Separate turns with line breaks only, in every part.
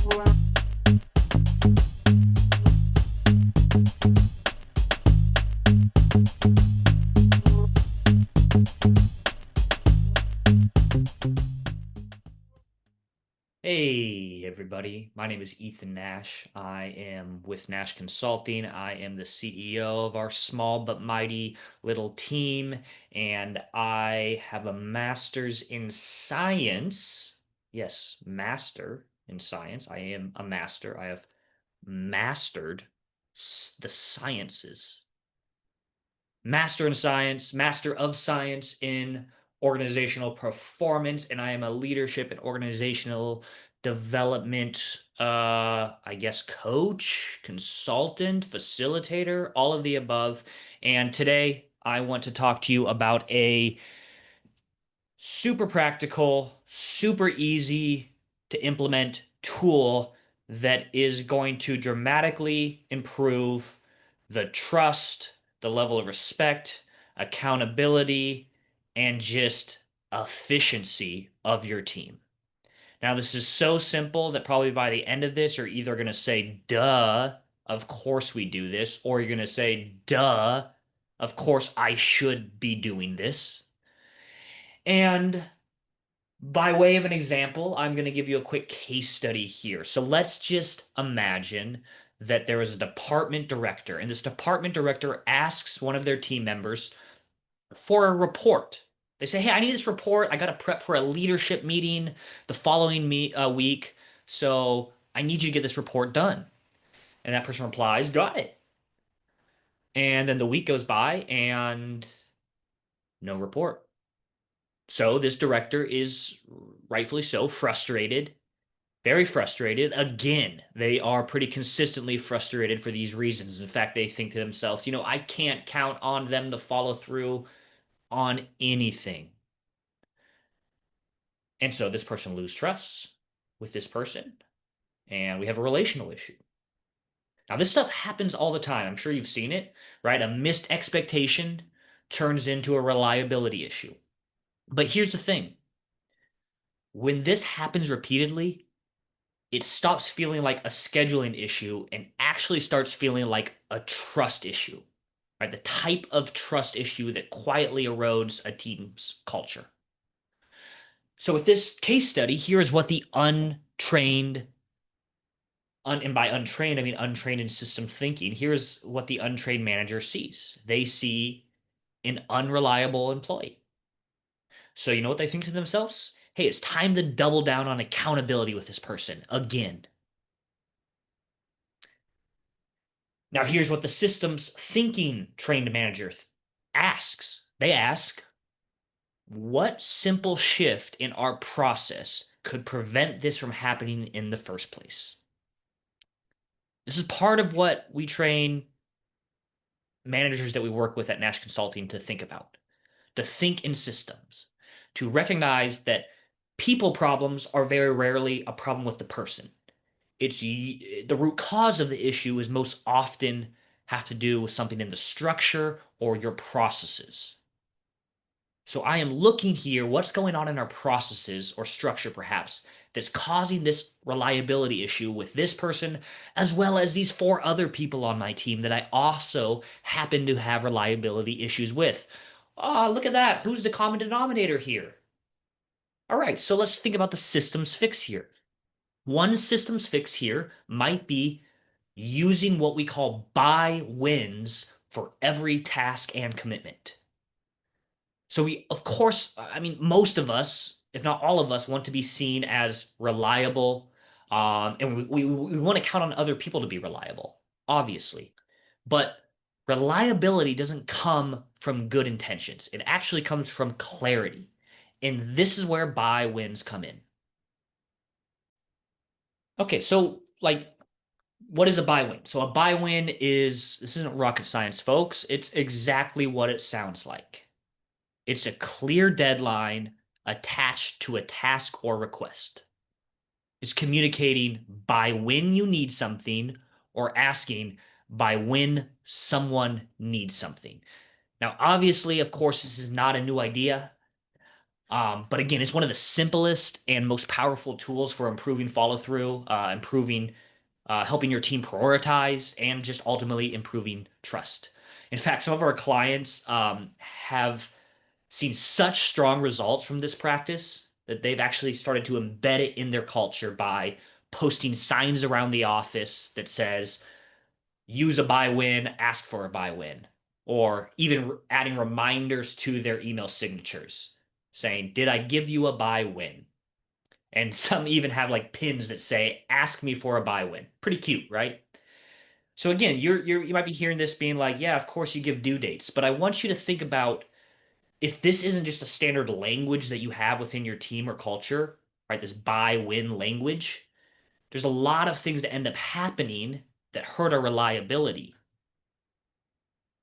Hey, everybody. My name is Ethan Nash. I am with Nash Consulting. I am the CEO of our small but mighty little team, and I have a master's in science. Yes, master in science. I am a master. I have mastered the sciences. Master in science, master of science in organizational performance, and I am a leadership and organizational development, I guess, coach, consultant, facilitator, all of the above. And today I want to talk to you about a super practical, super easy to implement tool that is going to dramatically improve the trust, the level of respect, accountability, and just efficiency of your team. Now, this is so simple that probably by the end of this, you're either going to say, duh, of course we do this, or you're going to say, duh, of course I should be doing this. And by way of an example, I'm going to give you a quick case study here. So let's just imagine that there is a department director, and this department director asks one of their team members for a report. They say, "Hey, I need this report. I got to prep for a leadership meeting the following week, so I need you to get this report done." And that person replies, "Got it." And then the week goes by and no report. So this director is rightfully so frustrated, very frustrated. Again, they are pretty consistently frustrated for these reasons. In fact, they think to themselves, I can't count on them to follow through on anything. And so this person loses trust with this person, and we have a relational issue. Now, this stuff happens all the time. I'm sure you've seen it, right? A missed expectation turns into a reliability issue. But here's the thing. When this happens repeatedly, it stops feeling like a scheduling issue and actually starts feeling like a trust issue, right? The type of trust issue that quietly erodes a team's culture. So with this case study, here's what the and by untrained, I mean untrained in system thinking. Here's what the untrained manager sees. They see an unreliable employee. So you know what they think to themselves? Hey, it's time to double down on accountability with this person again. Now, here's what the systems thinking trained manager asks. They ask, what simple shift in our process could prevent this from happening in the first place? This is part of what we train managers that we work with at Nash Consulting to think about, to think in systems, to recognize that people problems are very rarely a problem with the person. It's the root cause of the issue is most often have to do with something in the structure or your processes. So I am looking here, what's going on in our processes or structure perhaps that's causing this reliability issue with this person, as well as these four other people on my team that I also happen to have reliability issues with. Ah, look at that. Who's the common denominator here? All right, so let's think about the systems fix here. One systems fix here might be using what we call buy wins for every task and commitment. So we, of course, I mean, most of us, if not all of us, want to be seen as reliable, and we want to count on other people to be reliable, obviously. But reliability doesn't come from good intentions. It actually comes from clarity. And this is where buy wins come in. Okay, so like what is a buy win? So a buy win is, this isn't rocket science, folks. It's exactly what it sounds like. It's a clear deadline attached to a task or request. It's communicating by when you need something or asking by when someone needs something. Now, obviously, of course, this is not a new idea. But again, it's one of the simplest and most powerful tools for improving follow through, helping your team prioritize, and just ultimately improving trust. In fact, some of our clients have seen such strong results from this practice that they've actually started to embed it in their culture by posting signs around the office that says, use a buy win, ask for a buy win, or even adding reminders to their email signatures saying, did I give you a buy win? And some even have like pins that say, ask me for a buy win. Pretty cute, right? So again, you might be hearing this being like, yeah, of course you give due dates, but I want you to think about if this isn't just a standard language that you have within your team or culture, right? This buy win language, there's a lot of things that end up happening that hurt our reliability.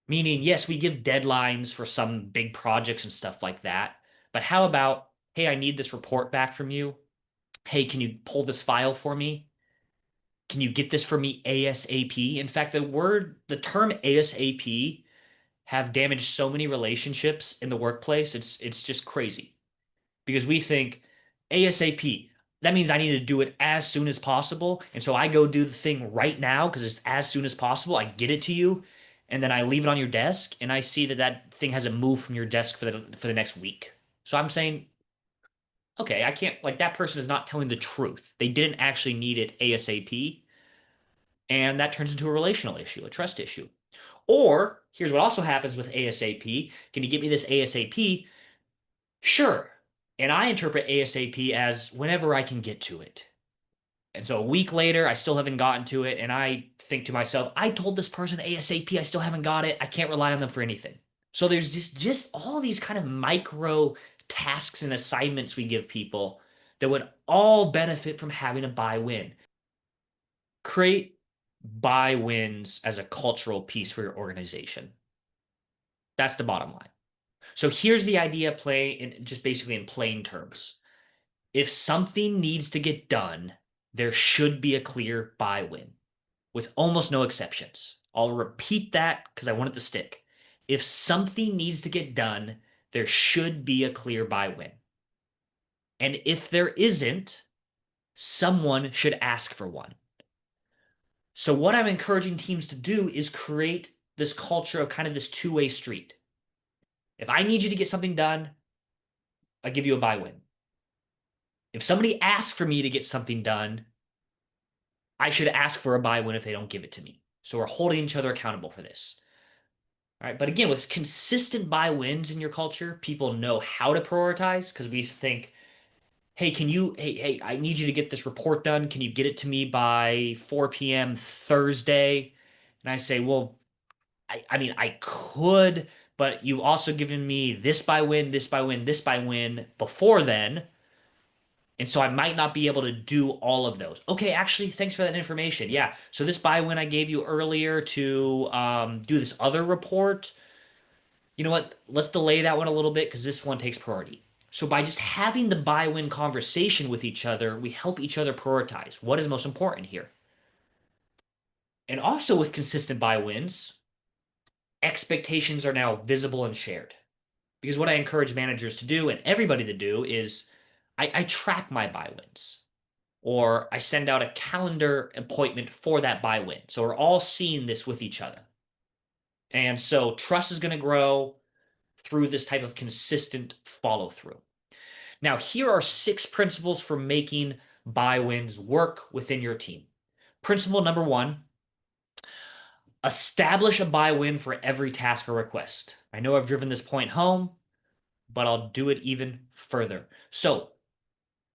Meaning, yes, we give deadlines for some big projects and stuff like that. But how about, hey, I need this report back from you. Hey, can you pull this file for me? Can you get this for me ASAP? In fact, the term ASAP have damaged so many relationships in the workplace. It's just crazy because we think ASAP. That means I need to do it as soon as possible. And so I go do the thing right now because it's as soon as possible. I get it to you and then I leave it on your desk and I see that that thing hasn't moved from your desk for the next week. So I'm saying, okay, I can't like that person is not telling the truth. They didn't actually need it ASAP, and that turns into a relational issue, a trust issue. Or here's what also happens with ASAP. Can you get me this ASAP? Sure. And I interpret ASAP as whenever I can get to it. And so a week later, I still haven't gotten to it. And I think to myself, I told this person ASAP, I still haven't got it. I can't rely on them for anything. So there's just all these kind of micro tasks and assignments we give people that would all benefit from having a buy win. Create buy wins as a cultural piece for your organization. That's the bottom line. So here's the idea play in just basically in plain terms. If something needs to get done, there should be a clear buy win with almost no exceptions. I'll repeat that because I want it to stick. If something needs to get done, there should be a clear buy win. And if there isn't, someone should ask for one. So, what I'm encouraging teams to do is create this culture of kind of this two-way street. If I need you to get something done, I give you a buy win. If somebody asks for me to get something done, I should ask for a buy win if they don't give it to me. So we're holding each other accountable for this. All right. But again, with consistent buy wins in your culture, people know how to prioritize because we think, hey, hey, I need you to get this report done. Can you get it to me by 4 p.m. Thursday? And I say, well, I mean, I could, but you've also given me this buy win, this buy win, this buy win before then. And so I might not be able to do all of those. Okay, actually, thanks for that information. Yeah. So this buy win I gave you earlier to do this other report, you know what? Let's delay that one a little bit because this one takes priority. So by just having the buy win conversation with each other, we help each other prioritize what is most important here. And also with consistent buy wins, expectations are now visible and shared. Because what I encourage managers to do and everybody to do is I track my buy wins. Or I send out a calendar appointment for that buy win. So we're all seeing this with each other. And so trust is going to grow through this type of consistent follow through. Now, here are 6 principles for making buy wins work within your team. Principle number 1, establish a buy win for every task or request. I know I've driven this point home, but I'll do it even further. So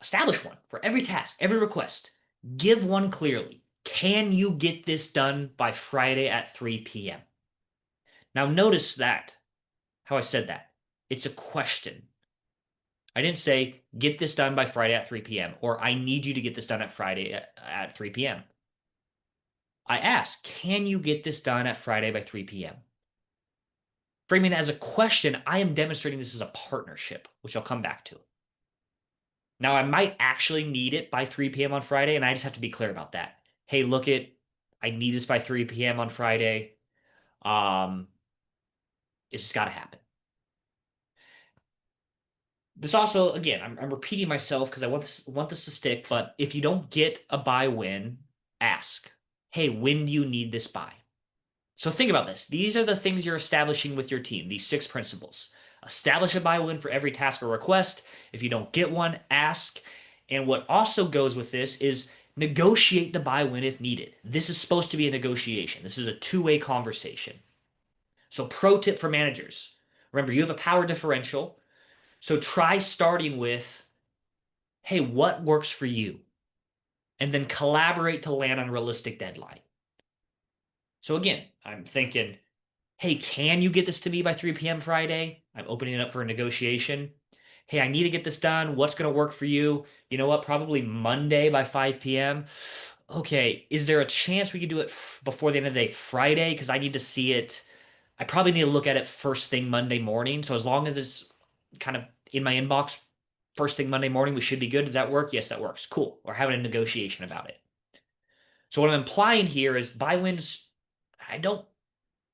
establish one for every task, every request. Give one clearly. Can you get this done by Friday at 3 p.m.? Now, notice that, how I said that. It's a question. I didn't say, get this done by Friday at 3 p.m. or I need you to get this done at Friday at 3 p.m. I asked, can you get this done at Friday by 3 p.m.? Framing it as a question, I am demonstrating this as a partnership, which I'll come back to. Now, I might actually need it by 3 p.m. on Friday, and I just have to be clear about that. Hey, I need this by 3 p.m. on Friday. Um, it's just got to happen. This also, again, I'm repeating myself because I want this to stick, but if you don't get a buy win, ask, hey, when do you need this buy? So think about this. These are the things you're establishing with your team, these 6 principles. Establish a buy win for every task or request. If you don't get one, ask. And what also goes with this is negotiate the buy win if needed. This is supposed to be a negotiation. This is a two-way conversation. So pro tip for managers. Remember, you have a power differential. So try starting with, hey, what works for you? And then collaborate to land on a realistic deadline. So again, I'm thinking, hey, can you get this to me by 3 p.m. Friday? I'm opening it up for a negotiation. Hey, I need to get this done. What's going to work for you? You know what? Probably Monday by 5 p.m. Okay, is there a chance we could do it before the end of the day, Friday? Because I need to see it. I probably need to look at it first thing Monday morning. So as long as it's kind of in my inbox first thing Monday morning, we should be good. Does that work? Yes, that works. Cool. We're having a negotiation about it. So what I'm implying here is buy wins. I don't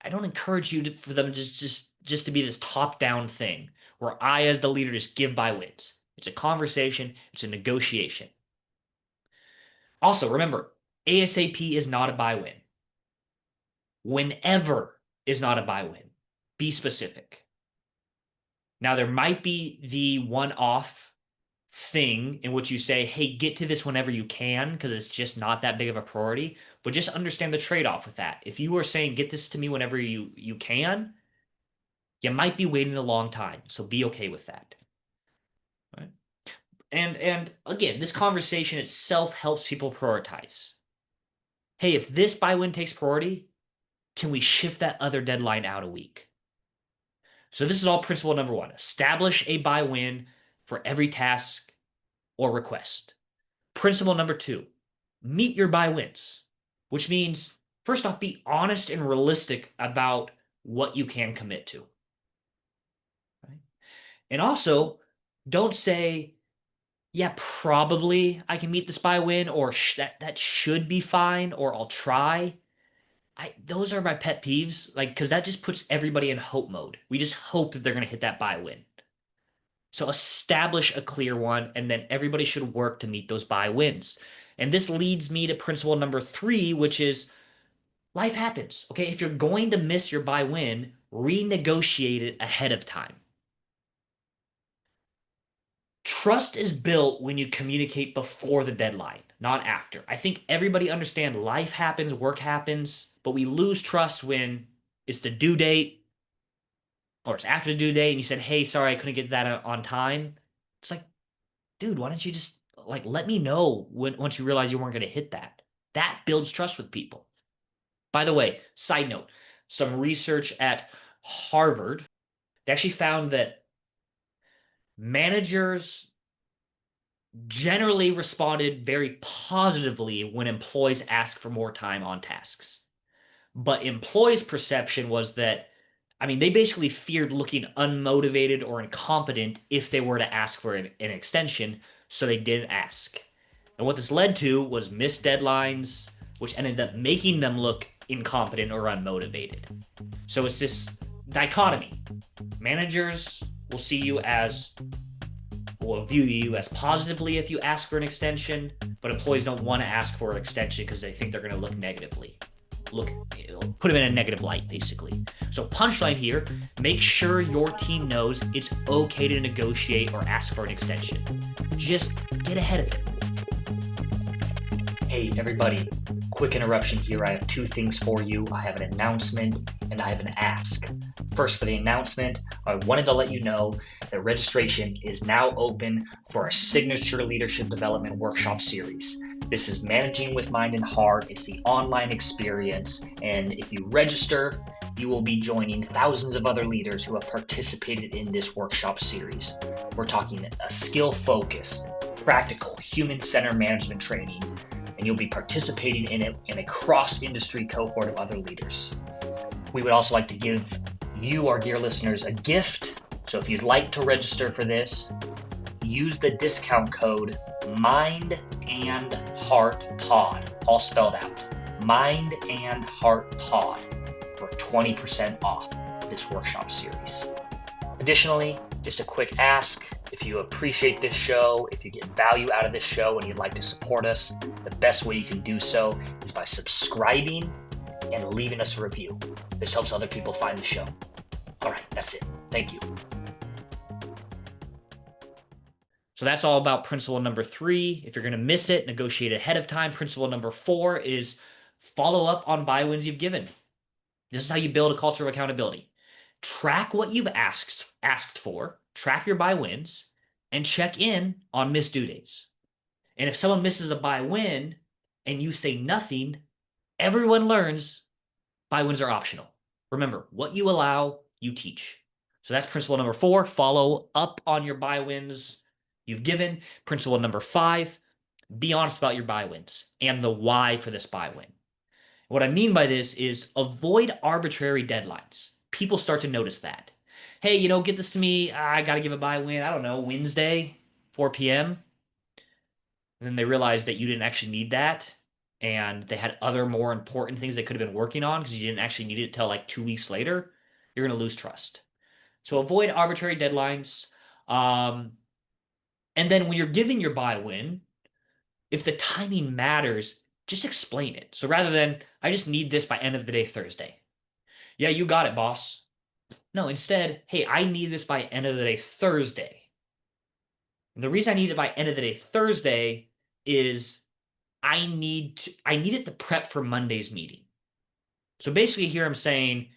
encourage you for them just to be this top-down thing where I, as the leader, just give buy wins. It's a conversation. It's a negotiation. Also, remember, ASAP is not a buy win. Whenever is not a buy win. Be specific. Now, there might be the one-off thing in which you say, hey, get to this whenever you can, because it's just not that big of a priority. But just understand the trade-off with that. If you are saying, get this to me whenever you can, you might be waiting a long time. So be okay with that. Right? And again, this conversation itself helps people prioritize. Hey, if this buy win takes priority, can we shift that other deadline out a week? So this is all principle number 1. Establish a buy win for every task or request. Principle number 2, meet your buy wins, which means, first off, be honest and realistic about what you can commit to. Right? And also, don't say, yeah, probably I can meet this buy win, or that should be fine, or I'll try. Those are my pet peeves, like, because that just puts everybody in hope mode. We just hope that they're going to hit that buy win. So establish a clear one, and then everybody should work to meet those buy wins. And this leads me to principle number 3, which is life happens. Okay, if you're going to miss your buy win, renegotiate it ahead of time. Trust is built when you communicate before the deadline, not after. I think everybody understands life happens, work happens, but we lose trust when it's the due date or it's after the due date and you said, hey, sorry, I couldn't get that on time. It's like, dude, why don't you just like let me know once you realize you weren't going to hit that? That builds trust with people. By the way, side note, some research at Harvard, they actually found that managers generally responded very positively when employees asked for more time on tasks. But employees' perception was that, I mean, they basically feared looking unmotivated or incompetent if they were to ask for an extension, so they didn't ask. And what this led to was missed deadlines, which ended up making them look incompetent or unmotivated. So it's this dichotomy. Managers will see you as will view you as positively if you ask for an extension, but employees don't want to ask for an extension because they think they're going to look negatively. Put them in a negative light, basically. So punchline here, make sure your team knows it's okay to negotiate or ask for an extension. Just get ahead of it. Hey, everybody. Quick interruption here. I have 2 things for you. I have an announcement and I have an ask. First, for the announcement, I wanted to let you know that registration is now open for our signature leadership development workshop series. This is Managing with Mind and Heart. It's the online experience, and if you register, you will be joining thousands of other leaders who have participated in this workshop series. We're talking a skill-focused, practical, human-centered management training, and you'll be participating in it in a cross-industry cohort of other leaders. We would also like to give you, our dear listeners, a gift. So if you'd like to register for this, use the discount code MINDANDHEARTPOD, all spelled out. MINDANDHEARTPOD for 20% off this workshop series. Additionally, Just a quick ask, if you appreciate this show, if you get value out of this show and you'd like to support us, the best way you can do so is by subscribing and leaving us a review. This helps other people find the show. All right, that's it. Thank you. So that's all about principle number 3. If you're going to miss it, negotiate ahead of time. Principle number 4 is follow up on buy wins you've given. This is how you build a culture of accountability. Track what you've asked for, track your buy wins, and check in on missed due days. And if someone misses a buy win and you say nothing, everyone learns buy wins are optional. Remember, what you allow, you teach. So that's principle number 4. Follow up on your buy wins you've given. Principle number 5, be honest about your buy wins and the why for this buy win. What I mean by this is avoid arbitrary deadlines. People start to notice that. Hey, get this to me. I got to give a buy win. I don't know, Wednesday, 4 p.m. And then they realized that you didn't actually need that. And they had other more important things they could have been working on because you didn't actually need it till like 2 weeks later. You're going to lose trust. So avoid arbitrary deadlines. And then when you're giving your buy win, if the timing matters, just explain it. So rather than, I just need this by end of the day Thursday. Yeah, you got it, boss. No, instead, hey, I need this by end of the day Thursday. And the reason I need it by end of the day Thursday is I need it to prep for Monday's meeting. So basically here I'm saying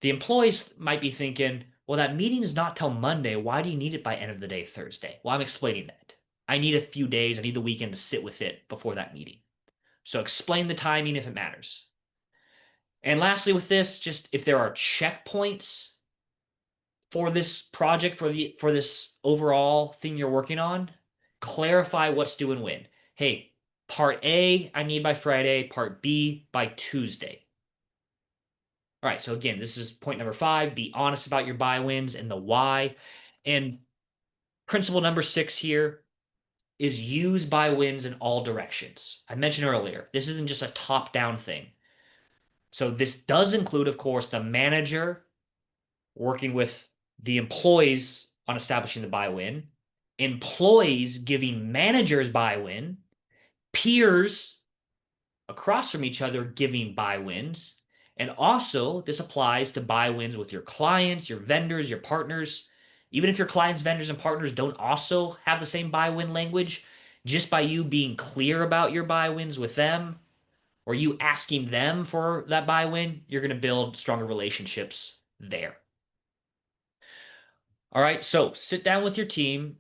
the employees might be thinking, well, that meeting is not till Monday. Why do you need it by end of the day Thursday? Well, I'm explaining that. I need a few days. I need the weekend to sit with it before that meeting. So explain the timing if it matters. And lastly with this, just if there are checkpoints for this project, for this overall thing you're working on, clarify what's due and when. Hey, part A, I need by Friday, part B by Tuesday. All right, so again, this is point number 5. Be honest about your buy wins and the why. And principle number 6 here is use buy wins in all directions. I mentioned earlier, this isn't just a top-down thing. So this does include, of course, the manager working with the employees on establishing the buy win, employees giving managers buy win, peers across from each other giving buy wins. And also, this applies to buy wins with your clients, your vendors, your partners. Even if your clients, vendors, and partners don't also have the same buy win language, just by you being clear about your buy wins with them or you asking them for that buy win, you're going to build stronger relationships there. All right, so sit down with your team,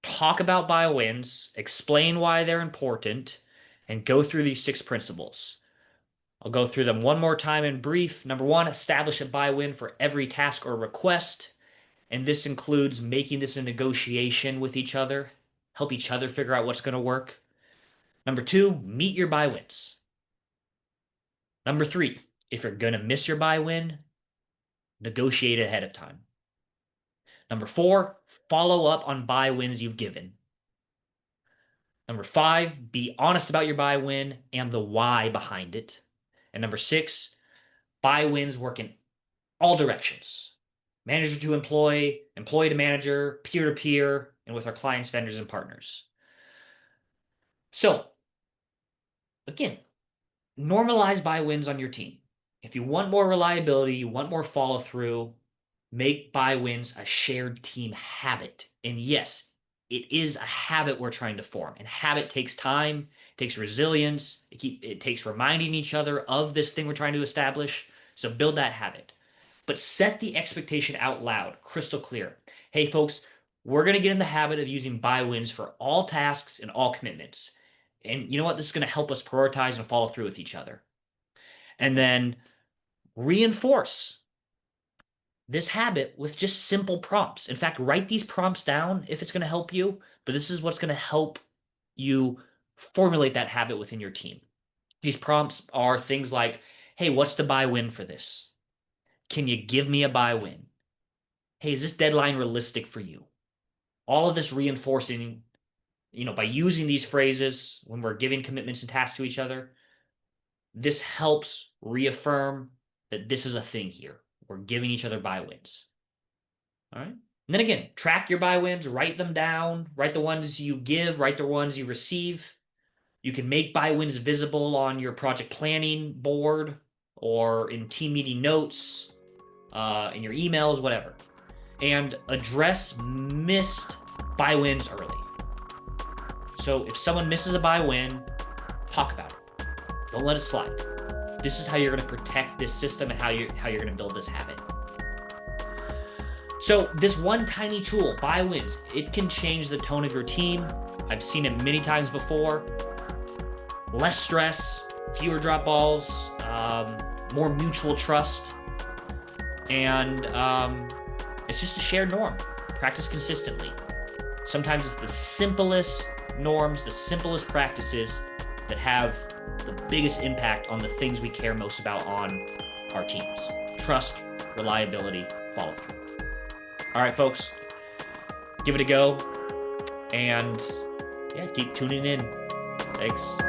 talk about buy wins, explain why they're important, and go through these 6 principles. I'll go through them one more time in brief. Number 1, establish a buy win for every task or request. And this includes making this a negotiation with each other, help each other figure out what's going to work. Number 2, meet your buy wins. Number 3, if you're going to miss your buy win, negotiate ahead of time. Number 4, follow up on buy wins you've given. Number 5, be honest about your buy win and the why behind it. And number 6, buy wins work in all directions. Manager to employee, employee to manager, peer to peer, and with our clients, vendors, and partners. So, again, normalize buy wins on your team. If you want more reliability, you want more follow through, make buy wins a shared team habit. And yes, it is a habit we're trying to form. And habit takes time, it takes resilience, it takes reminding each other of this thing we're trying to establish. So build that habit. But set the expectation out loud, crystal clear. Hey, folks, we're going to get in the habit of using buy wins for all tasks and all commitments. And you know what? This is going to help us prioritize and follow through with each other. And then reinforce this habit with just simple prompts. In fact, write these prompts down if it's going to help you, but this is what's going to help you formulate that habit within your team. These prompts are things like, hey, what's the buy win for this? Can you give me a buy win? Hey, is this deadline realistic for you? All of this reinforcing, by using these phrases when we're giving commitments and tasks to each other, this helps reaffirm that this is a thing here. We're giving each other buy wins. All right. And then again, track your buy wins, write them down, write the ones you give, write the ones you receive. You can make buy wins visible on your project planning board or in team meeting notes, in your emails, whatever. And address missed buy wins early. So if someone misses a buy win, talk about it. Don't let it slide. This is how you're going to protect this system and how you're going to build this habit. So this one tiny tool, buy wins, it can change the tone of your team. I've seen it many times before. Less stress, fewer drop balls, more mutual trust, and it's just a shared norm. Practice consistently. Sometimes it's the simplest norms, the simplest practices that have the biggest impact on the things we care most about on our teams. Trust, reliability, follow through. All right, folks, give it a go, and yeah, keep tuning in. Thanks.